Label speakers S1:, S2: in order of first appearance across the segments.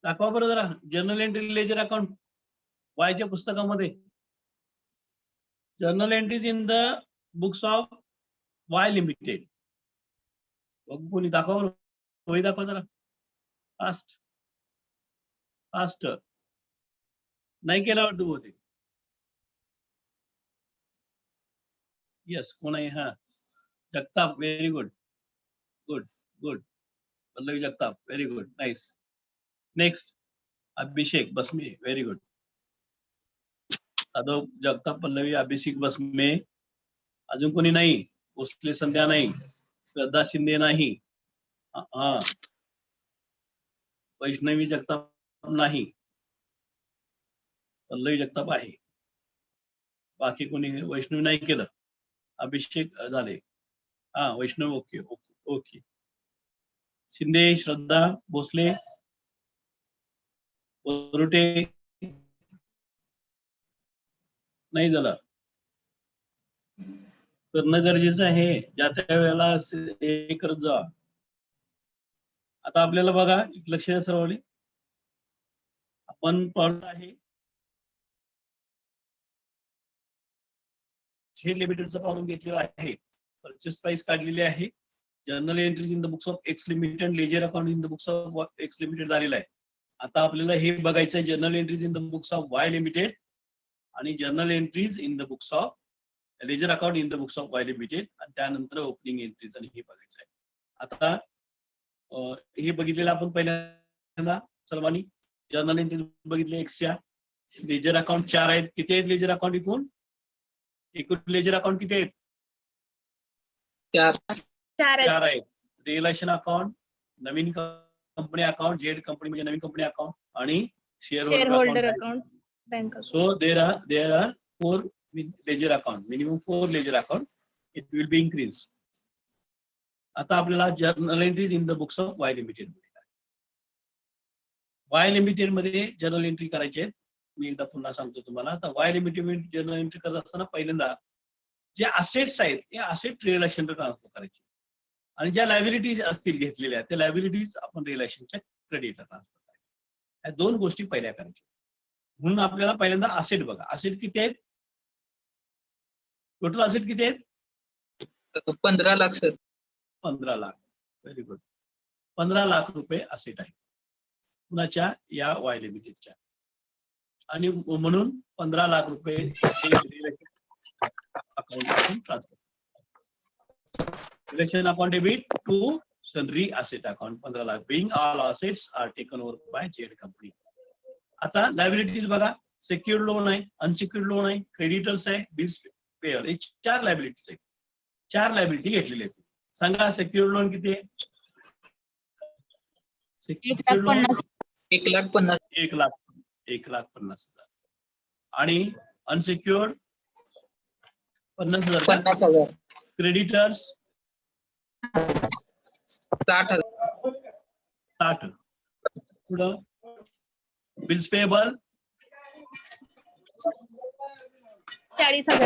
S1: दाखवा बरं जरा जर्नल एंट्री लेजर अकाउंट वायच्या पुस्तकामध्ये. Journal entries in the books of Y limited. कोणी दाखवा बरं, वही दाखवा जरा फास्ट फास्ट. नाही केला वाटतं बहुतेक. येस, कोण आहे? हा, Jagtap. Very good good good. Pallavi Jagtap. Very good, nice. Next Abhishek Basme. Very good. Jadhav, Jagtap, Pallavi, Abhishek Basme. अजून कोणी नाही? भोसले संध्या नाही, श्रद्धा शिंदे नाही, हा, वैष्णवी जगताप नाही, पल्लवी जगताप आहे. बाकी कोणी? वैष्णवी नाही केलं. अभिषेक झाले. हा, Vaishnav. Okay okay okay. Shinde, Shraddha, Bhosale, Varute नाही झालं. करणं गरजेचं आहे. ज्या त्या वेळेला हे करत जा. आता आपल्याला बघा, एक लक्ष द्या सर्वांनी. आपण पाहत आहे शेअर लिमिटेडचा प्रॉब्लेम घेतलेला आहे. परचेस प्राइस काढलेली आहे. Journal entries in the books of X limited, ledger account in the books of X limited झालेला आहे. आता आपल्याला हे बघायचं आहे, journal entries in the books of Y limited आणि journal entries in the books of ledger account in the books of Y limited, आणि त्यानंतर ओपनिंग एंट्रीज आणि हे बघायचं आहे. आता हे बघितलेलं आपण पहिल्यांदा सर्वांनी. जर्नल एंट्रीज बघितले एक्सच्या. लेजर अकाउंट 4 आहेत. किती आहेत लेजर अकाउंट एकूण? लेजर अकाउंट किती आहेत? 4 आहेत. रिअलायझेशन अकाउंट, नवीन कंपनी अकाउंट, जेड कंपनी म्हणजे नवीन कंपनी अकाउंट, आणि share holder account. So there are 4 ledger account, minimum 4 ledger account. It will be increase. आता आपल्याला journal entries in the books of Y limited, Y limited मध्ये journal entry करायची आहे. मी एकदा पुन्हा सांगतो तुम्हाला. आता वाय लिमिटेड जर्नल एंट्री करत असताना पहिल्यांदा जे असेट्स आहेत ते असेट रिअलायझेशनला ट्रान्सफर करायचे, आणि ज्या लायबिलिटीज असतील घेतलेल्या त्या लायबिलिटीज आपण रिअलायझेशनच्या क्रेडिटला ट्रान्सफर करायच्या. या 2 गोष्टी पहिल्या करायच्या. म्हणून आपल्याला पहिल्यांदा असेट बघा. असेट किती आहेत? टोटल असेट किती आहेत?
S2: 15 lakh sir.
S1: 15 lakh. Very good. 15 lakh रुपये असेट आहेत कुणाच्या? या वाय लिमिटेडच्या. आणि म्हणून 15 लाख रुपये account transfer. Realisation account debit to sundry asset account 15 lakh. Being all assets are taken over by Z company. आता लायबिलिटीज बघा. सेक्युर्ड लोन आहे, अनसिक्युर्ड लोन आहे, क्रेडिटर्स आहे, बिल्स पेयर. हे 4 लायबिलिटीज आहेत. 4 लायबिलिटी घेतलेली आहेत. सांगा सेक्युर्ड लोन किती आहे? Secured loan
S2: 1,50,000.
S1: 1,50,000. आणि अनसिक्युर्ड 50,000.
S2: 50,000.
S1: क्रेडिटर्स
S2: 60,000.
S1: 60. पुढं बिल्स पेएबल
S3: 40,000.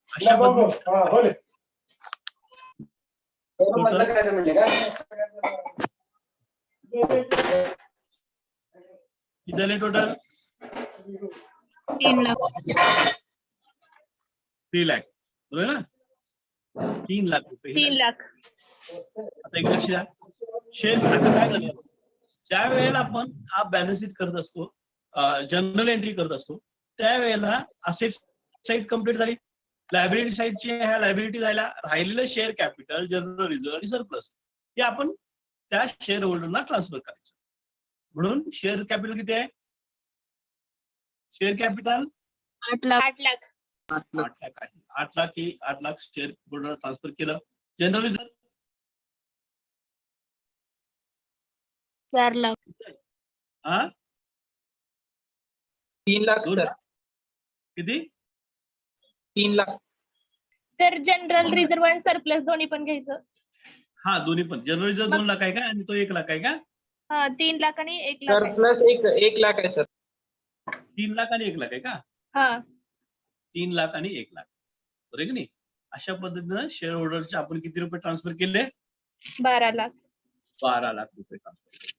S1: अशा पद्धतीने किती झाले टोटल?
S3: 3 लाख.
S1: 3 लाख. बरोबर ना? 3 लाख रुपये.
S3: 3 लाख.
S1: आता एक लक्ष द्या. शेअर आता काय झालं, ज्या वेळेला आपण हा बॅलन्स शीट करत असतो, जर्नल एंट्री करत असतो, त्यावेळेला असेट साईड कम्प्लीट झाली. लायबिलिटी साईडची ह्या लायबिलिटी जायला राहिलेलं शेअर कॅपिटल, जनरल रिझर्व्ह आणि सरप्लस हे आपण त्या शेअर होल्डरना ट्रान्सफर करायचं. म्हणून शेअर कॅपिटल किती आहे? Share capital
S3: 8 lakh. 8 लाख.
S1: 8 लाख आहे. 8 लाख शेअर होल्डर ट्रान्सफर केलं. General reserve
S3: 4 lakh.
S1: हा
S2: 3 लाख सर.
S1: किती?
S2: 3 लाख.
S3: सर जनरल रिझर्व्ह आणि सरप्लस दोन्ही पण घ्यायचं.
S1: हा दोन्ही पण. जनरल रिझर्व्ह 2 लाख आहे का आणि तो 1 लाख आहे का?
S3: हा 3 लाख आणि 1 लाख.
S2: सरप्लस 1 लाख आहे सर.
S1: 3 लाख आणि 1 लाख आहे का?
S3: हा
S1: 3 लाख आणि 1 लाख. बरोबर की नाही? अशा पद्धतीनं शेअर होल्डरचे आपण किती रुपये ट्रान्सफर केले?
S3: 12 लाख.
S1: 12 लाख रुपये ट्रान्सफर केले.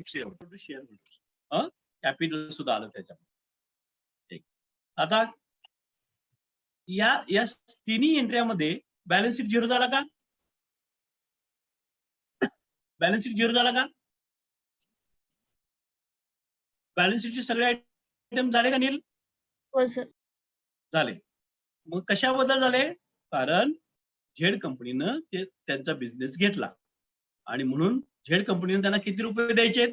S1: शेअर कॅपिटल सुद्धा आलं त्याच्यामध्ये. आता या तिन्ही एंट्र्यामध्ये बॅलन्स शीट झिरो झाला का? बॅलन्स शीट झिरो झाला का? बॅलन्स शीटचे सगळे आयटम झाले का नील?
S4: हो सर.
S1: झाले. मग कशाबद्दल झाले? कारण झेड कंपनीनं त्यांचा बिझनेस घेतला आणि म्हणून झेड कंपनीने त्यांना किती रुपये द्यायचे?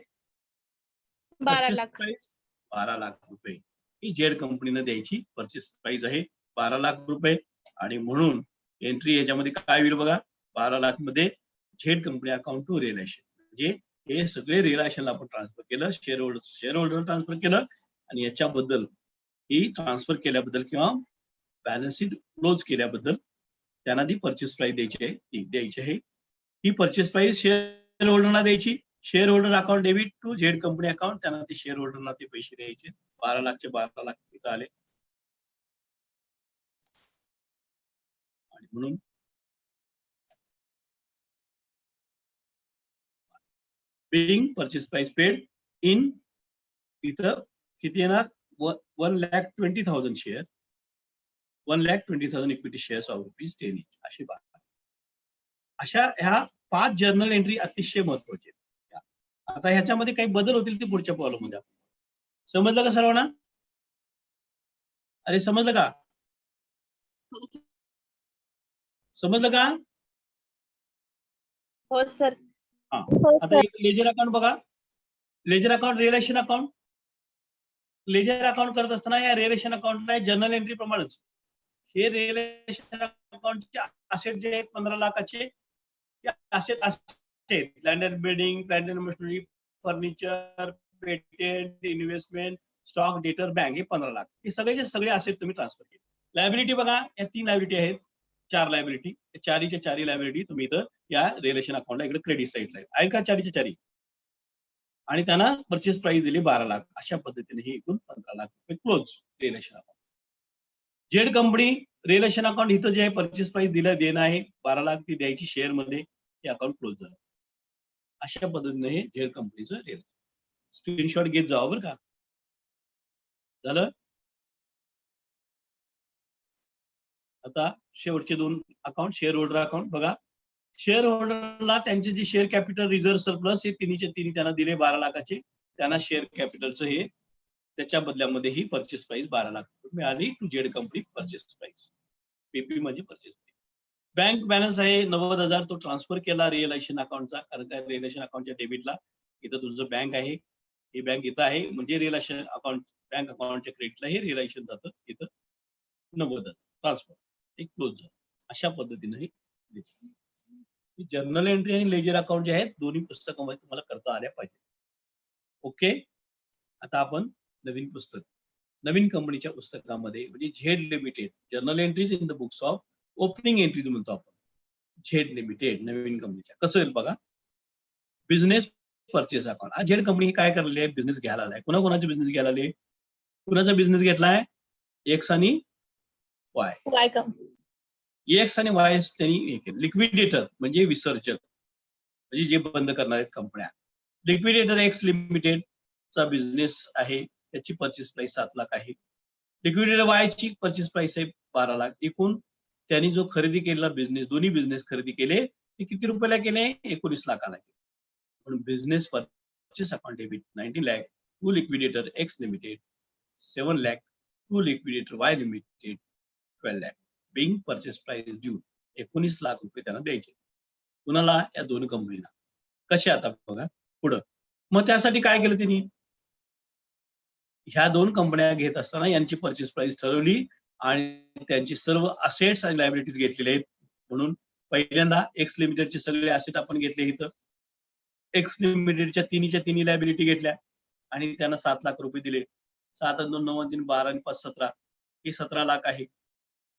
S3: 12 लाख.
S1: 12 लाख रुपये ही झेड कंपनीनं द्यायची परचेस प्राइस आहे 12 लाख रुपये. आणि म्हणून एंट्री याच्यामध्ये काय होईल बघा, 12 लाख मध्ये Z company account to realisation, म्हणजे हे सगळे रिअलायशनला आपण ट्रान्सफर केलं, शेअर होल्डर ट्रान्सफर केलं आणि याच्याबद्दल ही ट्रान्सफर केल्याबद्दल किंवा बॅलन्स शीट क्लोज केल्याबद्दल त्यांना ती परचेस प्राइस द्यायची आहे. ही परचेस प्राइस शेअर होल्डरला द्यायची. Share holder account debit to Z company account, त्यांना ते शेअर होल्डरला ते पैसे द्यायचे. 12 लाखचे 12 लाख तिथं आले. आणि म्हणून being purchase price paid in इथं किती येणार? 1,20,000 शेअर, 1,20,000 इक्विटी शेअर्स ऑफ ₹10 अशी बात. अशा ह्या 5 जर्नल एंट्री अतिशय महत्वाची आहेत. आता ह्याच्यामध्ये काही बदल होतील ते पुढच्या कॉलम मध्ये. समजलं का सर्वांना? अरे समजलं का? समजलं का?
S3: हो सर.
S1: आता एक लेजर अकाउंट बघा. Ledger account, realisation account. Ledger account करत असताना या रिअलायशन अकाउंटला जर्नल एंट्री प्रमाणेच हे रिअलायशन अकाउंटचे असेट जे आहेत 15 लाखाचे asset, land and building, plant and machinery, furniture, patent, investment, stock, डेटर, बँक, हे 15 लाख. हे सगळेचे सगळे असेट तुम्ही ट्रान्सफर केले. लायबिलिटी बघा, या 3 लायबिलिटी आहेत, 4 लायबिलिटी. चारीच्या चारी लायबिलिटी तुम्ही इथं या रिलेशन अकाउंटला इकडे क्रेडिट साईडला आहे का? चारीच्या चारी. आणि त्यांना परचेस प्राइस दिली 12 लाख. अशा पद्धतीने हे एकूण 15 लाख रुपये close realisation account. Z company realisation account इथं जे आहे परचेस प्राइस देणं आहे 12 लाख, ती द्यायची शेअर मध्ये, हे अकाउंट क्लोज झालं. अशा पद्धतीने हे झेड कंपनीचं रिलेशन. स्क्रीनशॉट घेत जावं बरं का. झालं? आता शेवटचे 2 अकाउंट, शेअर होल्डर अकाउंट बघा. शेअर होल्डरला त्यांचे जे शेअर कॅपिटल रिझर्व्ह सरप्लस हे तिन्ही त्यांना दिले 12 लाखाचे. त्यांना शेअर कॅपिटलचं हे त्याच्या बदल्यामध्ये ही परचेस प्राइस 12 लाख मिळाली to Z company purchase price. PP म्हणजे परचेस प्राइस. बँक बॅलन्स आहे 90,000, तो ट्रान्सफर केला रिअलायशन अकाउंटचा, कारण त्या रिअलायशन अकाउंटच्या डेबिटला इथं तुमचं बँक आहे, ही बँक इथं आहे, म्हणजे रिअलायशन अकाउंट बँक अकाउंटच्या क्रेडिटला हे रिअलायशन जातं इथं 90,000 ट्रान्सफर, एक क्लोज झालं. अशा पद्धतीने हे जर्नल एंट्री आणि लेजर अकाउंट जे आहेत दोन्ही पुस्तकामध्ये तुम्हाला करता आल्या पाहिजे. ओके. आता आपण नवीन पुस्तक, नवीन कंपनीच्या पुस्तकामध्ये म्हणजे Z limited journal entries in the books of opening entries म्हणतो आपण. झेड लिमिटेड नवीन कंपनीच्या कसं येईल बघा. Business purchase account. आज झेड कंपनी काय करलेली आहे? बिझनेस घ्यायला आलाय. कोणाकोणाचे बिझनेस घ्यायला आले? कुणाचा बिझनेस घेतलाय? एक्स आणि वाय.
S3: Y company.
S1: एक्स आणि वाय त्यांनी लिक्विडेटर म्हणजे विसर्जक, म्हणजे जे बंद करणार आहेत कंपन्या. लिक्विडेटर एक्स लिमिटेडचा बिझनेस आहे, त्याची परचेस प्राइस 7 लाख आहे. लिक्विडेटर वाय ची परचेस प्राइस आहे 12 लाख. एकूण त्यांनी जो खरेदी केलेला बिझनेस, दोन्ही बिझनेस खरेदी केले, ते किती रुपयाला केले? 19 लाखाला केले. म्हणून business purchase account debit 19 lakh to liquidator X limited, 7 lakh to liquidator Y limited, 12 lakh. Being purchase price due 19 lakh रुपये त्यांना द्यायचे. कुणाला? या दोन कंपनीला. कसे? आता बघा पुढं. मग त्यासाठी काय केलं त्यांनी? ह्या 2 कंपन्या घेत असताना यांची परचेस प्राइस ठरवली आणि त्यांची सर्व असेट्स आणि लायबिलिटीज घेतलेले आहेत. म्हणून पहिल्यांदा एक्स लिमिटेडचे सगळे असेट आपण घेतले इथं. एक्स लिमिटेडच्या तिन्ही लायबिलिटी घेतल्या आणि त्यांना 7 लाख रुपये दिले. 7 आणि 2 9 3 12 आणि 5 17, हे 17 लाख आहे.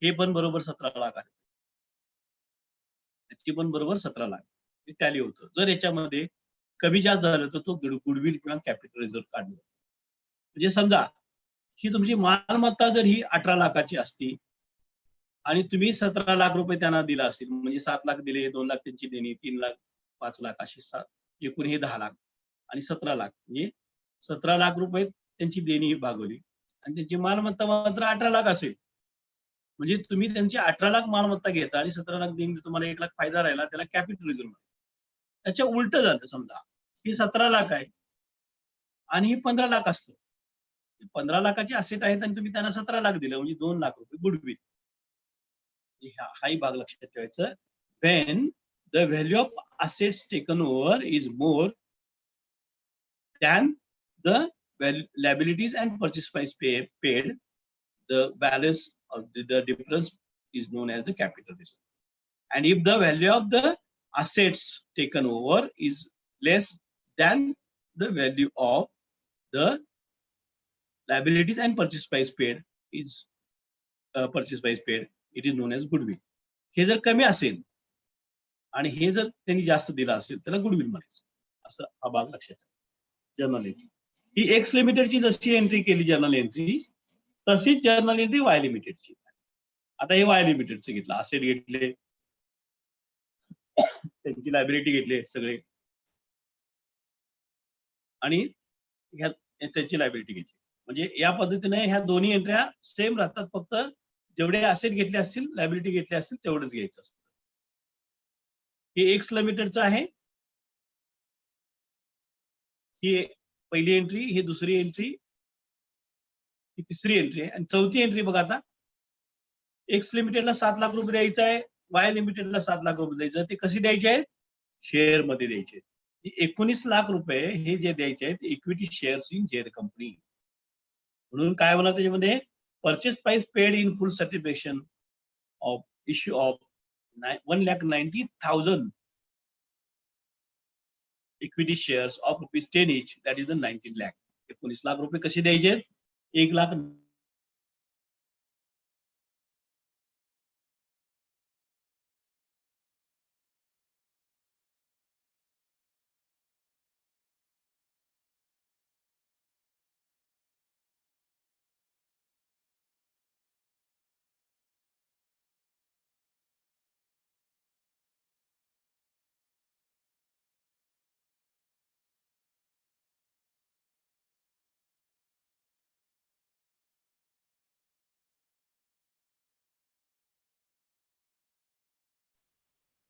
S1: हे पण बरोबर 17 लाख आहे. त्याची पण बरोबर 17 लाख. टॅली होतं. जर याच्यामध्ये कमी जास्त झालं तर तो गुडविल किंवा कॅपिटल रिझर्व्ह काढला. म्हणजे समजा की तुमची मालमत्ता जर ही 18 लाखाची असती आणि तुम्ही 17 लाख रुपये त्यांना दिला असतील, म्हणजे 7 लाख दिले, 2 लाख त्यांची देणी, 3 लाख, 5 लाख अशी एकूण हे 10 लाख आणि 17 लाख, म्हणजे 17 लाख रुपये त्यांची देणी भागवली आणि त्यांची मालमत्ता मात्र 18 लाख असेल. म्हणजे तुम्ही त्यांची 18 लाख मालमत्ता घेता आणि 17 लाख देणी, तुम्हाला 1 लाख फायदा राहिला, त्याला कॅपिटल रिझर्व्ह. त्याच्या उलट झालं, समजा ही 17 लाख आहे आणि ही 15 लाख असतं. 15 लाखाची असेट आहेत आणि तुम्ही त्यांना 17 लाख दिलं, म्हणजे 2 लाख रुपये गुडविल. हाही भाग लक्षात ठेवायचं. when the value of assets taken over is more than the liabilities and purchase price paid, the balance of the difference is known as the capital reserve. And if the value of the assets taken over is less than the value of the liabilities and purchase price paid, it is known as goodwill. हे जर कमी असेल आणि हे जर त्यांनी जास्त दिला असेल त्याला गुडविल म्हणायचं. असं हा भाग लक्षात ठेवा. जर्नल एंट्री ही एक्स लिमिटेडची जशी एंट्री केली जर्नल एंट्री, तशीच जर्नल एंट्री वाय लिमिटेडची. आता हे वाय लिमिटेडचे घेतलं, असेट घेतले, त्यांची लायबिलिटी घेतले सगळे आणि त्यांची लायबिलिटी घेतली. म्हणजे या पद्धतीने ह्या दोन्ही एंट्र्या सेम राहतात, फक्त जेवढे असेट घेतले असतील, लायबिलिटी घेतले असतील तेवढंच घ्यायचं असतं. हे एक्स लिमिटेडचं आहे, ही पहिली एंट्री, ही दुसरी एंट्री, ही तिसरी एंट्री आहे आणि चौथी एंट्री बघा. आता एक्स लिमिटेडला 7 लाख रुपये द्यायचं आहे, वाय लिमिटेडला 7 लाख रुपये द्यायचं. ते कशी द्यायचे आहेत? शेअर मध्ये द्यायचे. 19 लाख रुपये हे जे द्यायचे आहेत equity shares in Z company. म्हणून काय होणार त्याच्यामध्ये? Purchase price paid in full certification of issue of 1,90,000 equity shares of ₹10 each, that is the 19 lakh. 19 lakh रुपये कसे द्यायचे? 1 लाख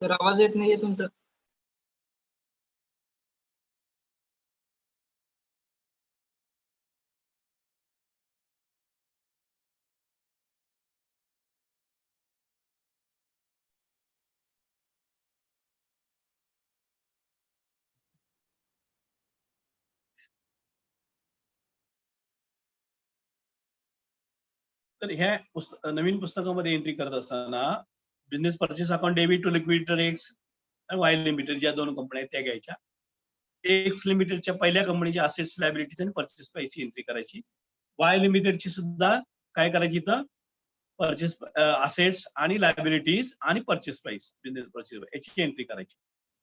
S2: तर आवाज येत नाहीये तुमचा.
S1: तर ह्या नवीन पुस्तकामध्ये एंट्री करत असताना business purchase account debit to liquidator X आणि वाय लिमिटेड ज्या दोन कंपन्या आहेत त्या घ्यायच्या. एक्स लिमिटेडच्या पहिल्या कंपनीची असेट्स, लायबिलिटीज आणि परचेस प्राइसची एंट्री करायची. वाय लिमिटेडची सुद्धा काय करायची? इथं परचेस असेट्स आणि लायबिलिटीज आणि परचेस प्राइस, बिझनेस परचेस याची एंट्री करायची.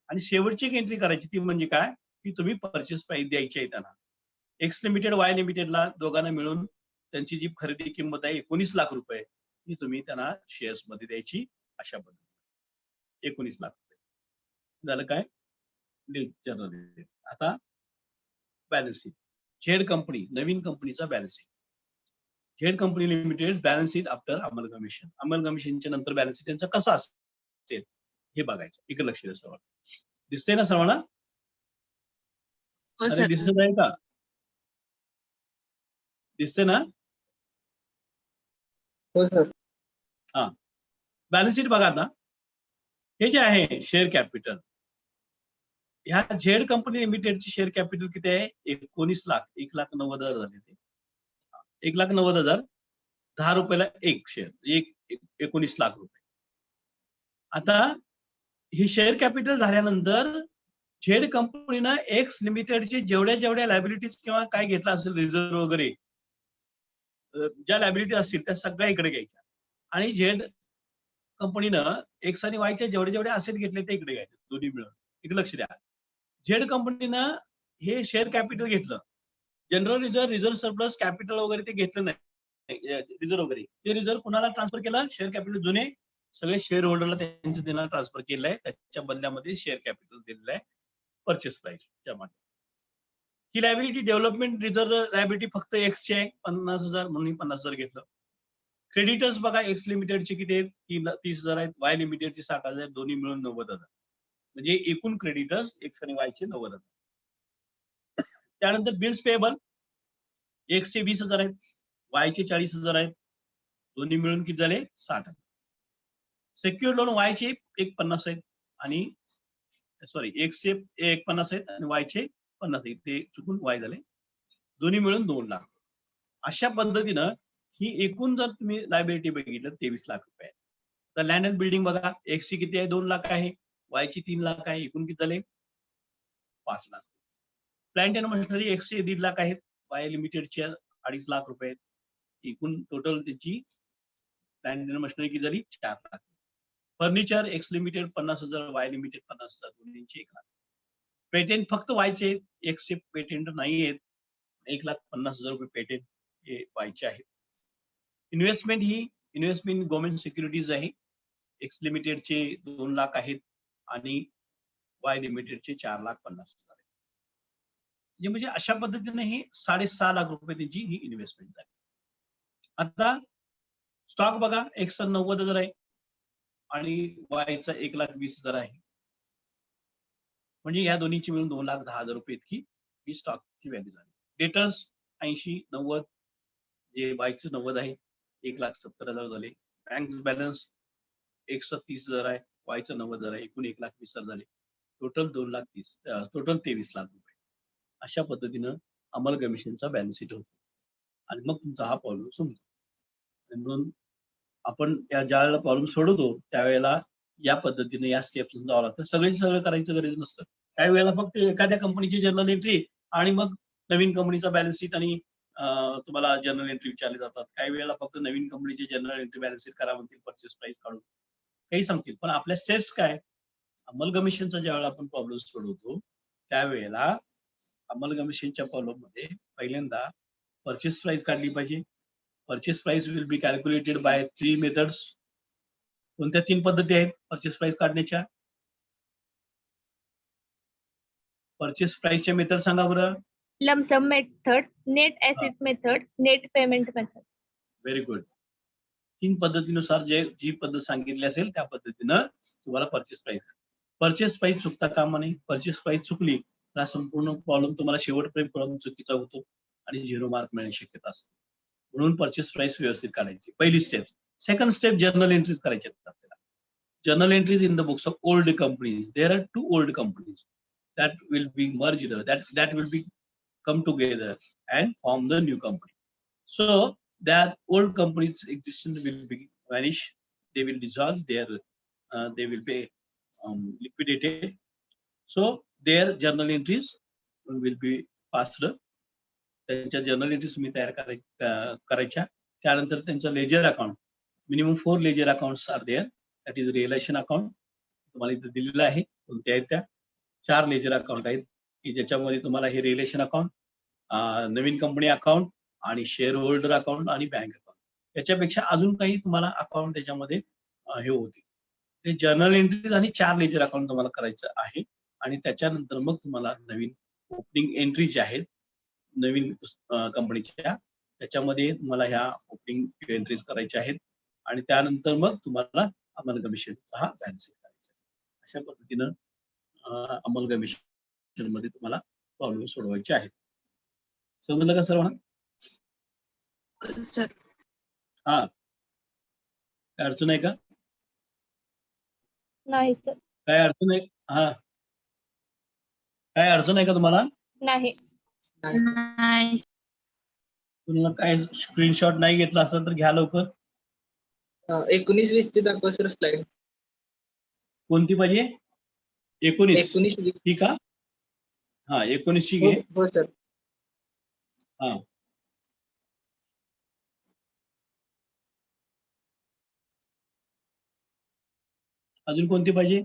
S1: आणि शेवटची एक एंट्री करायची ती म्हणजे काय की तुम्ही परचेस प्राइस द्यायची आहे त्यांना. एक्स लिमिटेड वाय लिमिटेडला दोघांना मिळून त्यांची जी खरेदी किंमत आहे 19 लाख रुपये ही तुम्ही त्यांना शेअर्स मध्ये द्यायची. अशा पद्धतीने 19 लाख रुपये झालं. काय जनरल. आता बॅलन्स शीट. झेड कंपनी, नवीन कंपनीचा balance sheet. Z company limited balance sheet after amalgamation. अमलगमेशनच्या नंतर बॅलन्स शीट त्यांचा कसा असेल हे बघायचं. इकडे लक्ष द्या सर्वांना. दिसते ना सर्वांना? अरे दिसत आहे का? दिसते ना?
S2: हो सर.
S1: हा, बॅलन्स शीट बघा. आता हे जे आहे शेअर कॅपिटल, ह्या झेड कंपनी लिमिटेडची शेअर कॅपिटल किती आहे? 19 लाख. 1,90,000 झाले ते. 1,90,000, 10 रुपयाला एक शेअर, 19 लाख रुपये. आता ही शेअर कॅपिटल झाल्यानंतर झेड कंपनीनं एक्स लिमिटेडचे जेवढ्या लायबिलिटीज किंवा काय घेतला असेल, रिझर्व्ह वगैरे ज्या लायबिलिटी असतील त्या सगळ्या इकडे घ्यायच्या. आणि झेड कंपनीनं एक्स आणि वायच्या जेवढे असेट घेतले ते इकडे घ्यायचे, दोन्ही मिळून. एक लक्ष द्या. झेड कंपनीनं हे शेअर कॅपिटल घेतलं. जनरल रिझर्व्ह सरप्लस कॅपिटल वगैरे ते घेतलं नाही, रिझर्व्ह वगैरे. ते रिझर्व्ह कुणाला ट्रान्सफर केलं? शेअर कॅपिटल जुने सगळे शेअर होल्डरला त्यांचं त्यांना ट्रान्सफर केलंय. त्याच्या बदल्यामध्ये शेअर कॅपिटल दिलेलं आहे परचेस प्राइस जमा. ही लायबिलिटी डेव्हलपमेंट रिझर्व्ह लायबिलिटी फक्त एक्सची आहे 50,000 म्हणून 50,000 घेतलं. क्रेडिटर्स बघा एक्स लिमिटेडचे किती आहेत? 30,000 आहेत. वाय लिमिटेडचे 60,000 आहेत. दोन्ही मिळून 90,000. म्हणजे एकूण क्रेडिटर्स एक्स आणि वायचे 90,000. त्यानंतर बिल्स पेएबल एक्सचे 20,000 आहेत. वायचे 40,000 आहेत. दोन्ही मिळून किती झाले? 60,000. सेक्युअर लोन वायचे 150 आहेत आणि सॉरी एक्सचे 150 आहेत आणि वायचे 50 आहेत. ते चुकून वाय झाले. दोन्ही मिळून 2 लाख. अशा पद्धतीनं ही एकूण जर तुम्ही लायबिलिटी बघितलं 23 लाख रुपये. तर लँड अँड बिल्डिंग बघा एक्सची किती आहे? 2 लाख आहे. वायची 3 लाख आहे. एकूण किती झाले? 5 लाख. प्लांट अँड मशिनरी एक्सचे 1.5 लाख आहेत. वाय लिमिटेडचे 2.5 लाख रुपये. एकूण टोटल त्याची प्लांट अँड मशिनरी किती झाली? 4 lakh. Furniture x limited 50,000, Y limited 50,000, दोन्हींचे 1 lakh. Patent फक्त वायचे, एक्सचे पेटेंट नाही आहेत. 1,50,000 रुपये पेटेंट हे वायचे आहेत. इन्व्हेस्टमेंट ही इन्व्हेस्टमेंट गव्हर्नमेंट सिक्युरिटीज आहे. एक्स लिमिटेडचे 2 लाख आहेत आणि वाय लिमिटेडचे 4,50,000 आहेत. म्हणजे अशा पद्धतीने ही 6.5 लाख रुपये त्यांची ही इन्व्हेस्टमेंट झाली. आता स्टॉक बघा एक्सचा 90,000 आहे आणि वायचा 1,20,000 आहे. म्हणजे या दोन्हीची मिळून 2,10,000 रुपये इतकी ही स्टॉकची व्हॅल्यू झाली. डेटर्स 80, 90 जे वायचं 90 आहे 1,70,000 झाले. बँक बॅलन्स एक्सचा 30,000 आहे, वायचं 90,000 आहे. एकूण 1,20,000 झाले. टोटल 2,30,000, टोटल 23 लाख रुपये. अशा पद्धतीनं अमलगमिशनचा बॅलन्स शीट होतो आणि मग तुमचा हा प्रॉब्लेम समजतो. म्हणून आपण ज्या वेळेला प्रॉब्लेम सोडवतो त्यावेळेला या पद्धतीने या स्टेप्स जावं लागतं. सगळं करायचं गरज नसतं. काही वेळेला फक्त एखाद्या कंपनीची जर्नल एंट्री आणि मग नवीन कंपनीचा बॅलन्स शीट आणि तुम्हाला जर्नल एंट्री विचारले जातात. काही वेळेला फक्त नवीन कंपनीचे जर्नल एंट्री बॅलन्स शीट करा म्हणतील, परचेस प्राइस काढून काही सांगतील. पण आपल्या स्टेप्स काय? अमलगमिशनचा ज्या वेळेला आपण प्रॉब्लेम सोडवतो त्यावेळेला अमलगमिशनच्या प्रॉब्लेम मध्ये पहिल्यांदा परचेस प्राइस काढली पाहिजे. Purchase price will be calculated by 3 methods. कोणत्या 3 पद्धती आहेत परचेस प्राइस काढण्याच्या? परचेस प्राइसच्या मेथड सांगा बरं.
S3: Lump sum method, net asset method, net payment method.
S1: Very good. 3 पद्धतीनुसार जी पद्धत सांगितली असेल त्या पद्धतीनं तुम्हाला परचेस प्राइस चुकता कामा नये. परचेस प्राइस चुकली तर संपूर्ण प्रॉब्लेम तुम्हाला शेवटपर्यंत प्रॉब्लेम चुकीचा होतो आणि 0 मार्क मिळण्याची शक्यता असते. म्हणून परचेस प्राइस व्यवस्थित काढायची पहिली step. Second step journal entries करायचे असतात आपल्याला. Journal entries in the books of old companies. There are 2 old companies that will be merged, that will be come together and form the new company. So that old companies existence will be vanish. They will dissolve. They will be liquidated. So their journal entries will be passed. त्यांच्या journal entries तुम्ही तयार करायच्या. त्यानंतर त्यांचं ledger account, minimum 4 ledger accounts are there. That is realisation account तुम्हाला इथे दिलेलं आहे. कोणत्या आहेत त्या? 4 लेजर अकाउंट आहेत की ज्याच्यामध्ये तुम्हाला हे रिलेशन अकाउंट, नवीन कंपनी अकाउंट आणि शेअर होल्डर अकाउंट आणि बँक अकाउंट. याच्यापेक्षा अजून काही तुम्हाला अकाउंट त्याच्यामध्ये हे होते. ते जर्नल एंट्रीज आणि 4 लेजर अकाउंट तुम्हाला करायचं आहे आणि त्याच्यानंतर मग तुम्हाला नवीन ओपनिंग एंट्री ज्या आहेत नवीन कंपनीच्या त्याच्यामध्ये तुम्हाला ह्या ओपनिंग एंट्रीज करायच्या आहेत आणि त्यानंतर मग तुम्हाला अमलगमिशनचा हा बॅलन्स शीट करायचा. अशा पद्धतीनं अमलगमिशन मध्ये तुम्हाला प्रॉब्लेम सोडवायचे आहेत. समजलं का सर्वांना?
S4: सर
S1: हा, काय अडचण आहे का?
S3: नाही सर.
S1: काय अडचण आहे? हा, काय अडचण आहे का तुम्हाला?
S3: नाही.
S4: नाही.
S1: तुम्हाला काय स्क्रीनशॉट नाही घेतला असेल तर घ्या लवकर.
S2: 19-20 ची दाखवा सर स्लाइड.
S1: कोणती पाहिजे? 19.
S2: 19-20.
S1: ठीक आहे. हा 19 ची
S2: हो
S1: घे.
S2: हो सर.
S1: हा अजून कोणती पाहिजे?